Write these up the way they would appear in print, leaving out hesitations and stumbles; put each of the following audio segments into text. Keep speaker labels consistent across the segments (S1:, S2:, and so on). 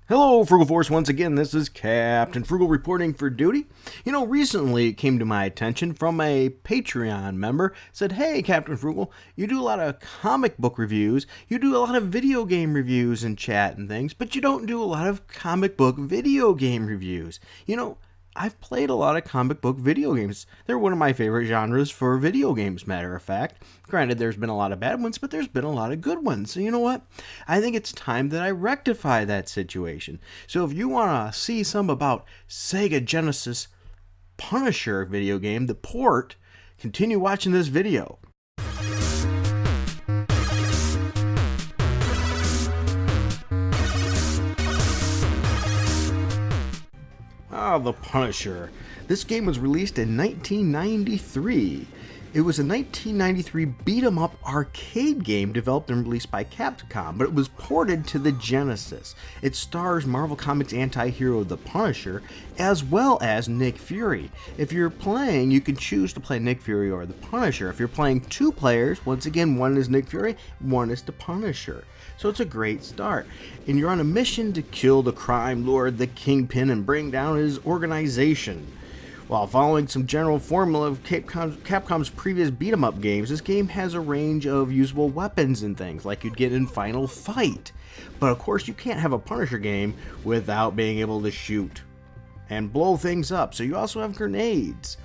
S1: Hello, Frugal Force. Once again, this is Captain Frugal reporting for duty. Recently it came to my attention from a Patreon member, said, "Hey, Captain Frugal, you do a lot of comic book reviews, you do a lot of video game reviews in chat and things, but you don't do a lot of comic book video game reviews." I've played a lot of comic book video games. They're one of my favorite genres for video games, matter of fact. Granted, there's been a lot of bad ones, but there's been a lot of good ones. So you know what? I think it's time that I rectify that situation. So if you want to see some about Sega Genesis Punisher video game, the port, continue watching this video. The Punisher. This game was released in 1993. It was a 1993 beat-em-up arcade game developed and released by Capcom, but it was ported to the Genesis. It stars Marvel Comics anti-hero The Punisher, as well as Nick Fury. If you're playing, you can choose to play Nick Fury or The Punisher. If you're playing two players, once again, one is Nick Fury, one is The Punisher. So it's a great start. And you're on a mission to kill the crime lord, the Kingpin, and bring down his organization. While following some general formula of Capcom's previous beat-em-up games, this game has a range of usable weapons and things, like you'd get in Final Fight. But of course, you can't have a Punisher game without being able to shoot and blow things up, so you also have grenades.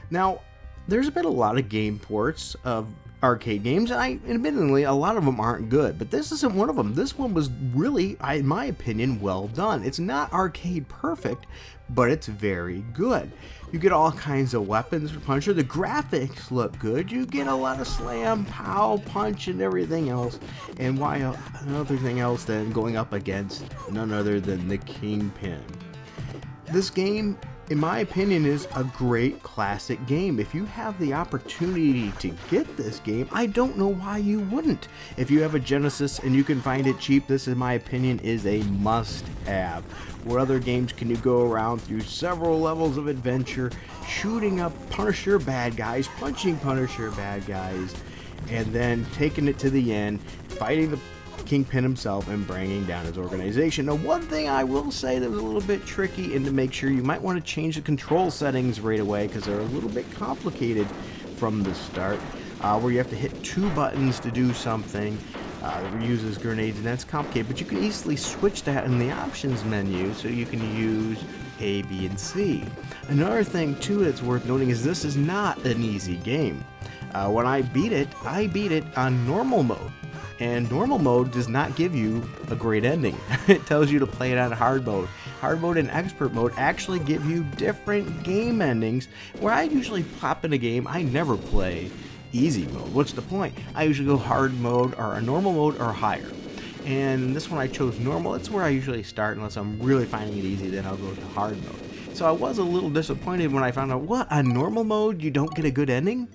S1: Now, there's been a lot of game ports of arcade games, and admittedly, a lot of them aren't good, but this isn't one of them. This one was really, in my opinion, well done. It's not arcade perfect, but it's very good. You get all kinds of weapons for Punisher. The graphics look good. You get a lot of slam, pow, punch, and everything else. And why another thing else than going up against none other than the Kingpin. This game, in my opinion, is a great classic game. If you have the opportunity to get this game, I don't know why you wouldn't. If you have a Genesis and you can find it cheap, this, in my opinion, is a must-have. Where other games can you go around through several levels of adventure, shooting up Punisher bad guys, punching Punisher bad guys, and then taking it to the end, fighting the Kingpin himself and bringing down his organization. Now, one thing I will say that was a little bit tricky, and to make sure, you might want to change the control settings right away because they're a little bit complicated from the start, where you have to hit two buttons to do something that uses grenades, and that's complicated, but you can easily switch that in the options menu so you can use A, B, and C. Another thing too that's worth noting is this is not an easy game. When I beat it on normal mode. And normal mode does not give you a great ending. It tells you to play it on hard mode. Hard mode and expert mode actually give you different game endings. Where I usually pop in a game, I never play easy mode. What's the point? I usually go hard mode or a normal mode or higher. And this one I chose normal. It's where I usually start unless I'm really finding it easy, then I'll go to hard mode. So I was a little disappointed when I found out, what, on normal mode you don't get a good ending?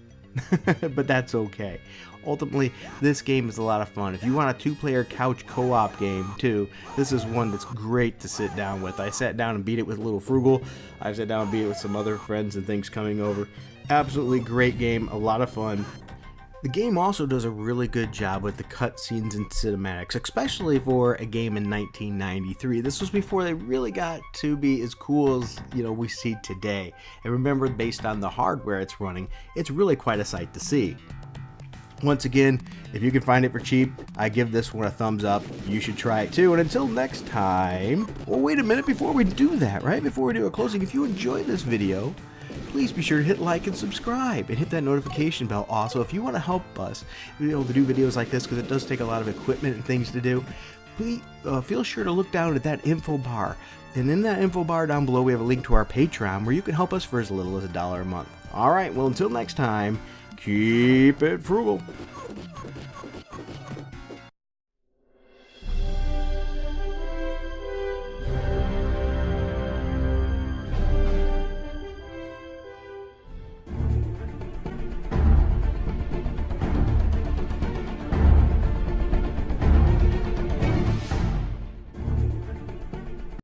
S1: But that's okay. Ultimately, this game is a lot of fun. If you want a two-player couch co-op game too, this is one that's great to sit down with. I sat down and beat it with Little Frugal. I sat down and beat it with some other friends and things coming over. Absolutely great game, a lot of fun. The game also does a really good job with the cutscenes and cinematics, especially for a game in 1993. This was before they really got to be as cool as we see today. And remember, based on the hardware it's running, it's really quite a sight to see. Once again, if you can find it for cheap, I give this one a thumbs up. You should try it too. And until next time, well, wait a minute before we do that, right? Before we do a closing, if you enjoyed this video, please be sure to hit like and subscribe and hit that notification bell. Also, if you want to help us be able to do videos like this, because it does take a lot of equipment and things to do, please feel sure to look down at that info bar. And in that info bar down below, we have a link to our Patreon where you can help us for as little as $1 a month. All right, well, until next time, keep it frugal.